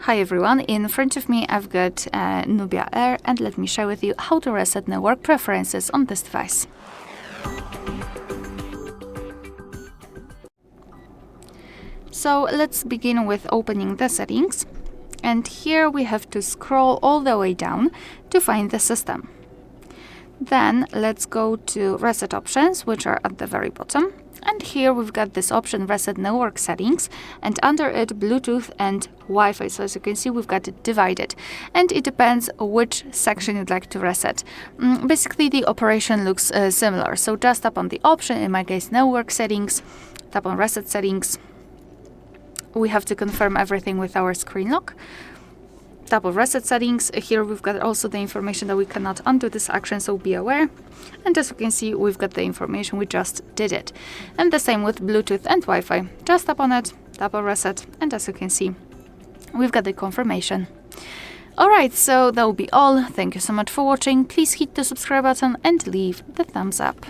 Hi everyone, in front of me I've got NUBIA Air, and let me share with you how to reset network preferences on this device. So let's begin with opening the settings, and here we have to scroll all the way down to find the system. Then let's go to reset options, which are at the very bottom. And here we've got this option, reset network settings, and under it Bluetooth and Wi-Fi. So as you can see, we've got it divided, and it depends which section you'd like to reset. Basically the operation looks similar. So just tap on the option, in my case network settings, tap on reset settings. We have to confirm everything with our screen lock. Tap on reset settings. Here we've got also the information that we cannot undo this action, so be aware. And as you can see, we've got the information, we just did it. And the same with Bluetooth and Wi-Fi. Just tap on it, tap on reset, and as you can see, we've got the confirmation. Alright, so that will be all. Thank you so much for watching. Please hit the subscribe button and leave the thumbs up.